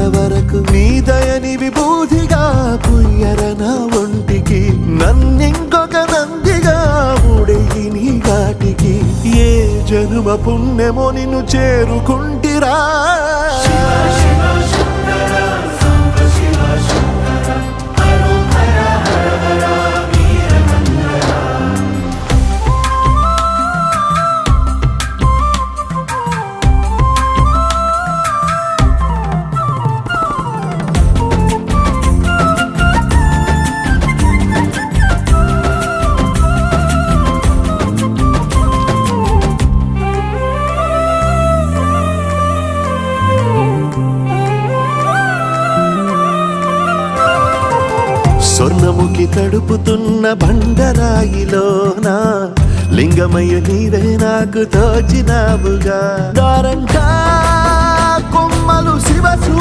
ఇంతవరకు నీ దయని విభూతిగా పుయ్యరన ఒంటికి నన్నింకొక నందిగా ఊడేయి నీ ఘాటికి ఏ జనుమ పుణ్యమో నిన్ను చేరుకుంటిరా స్వర్ణముఖి తడుపుతున్న బండరాయిలోన లింగమయ్య నీవే నాకు తోచినావుగా దారంగా కొమ్మలు శివసూ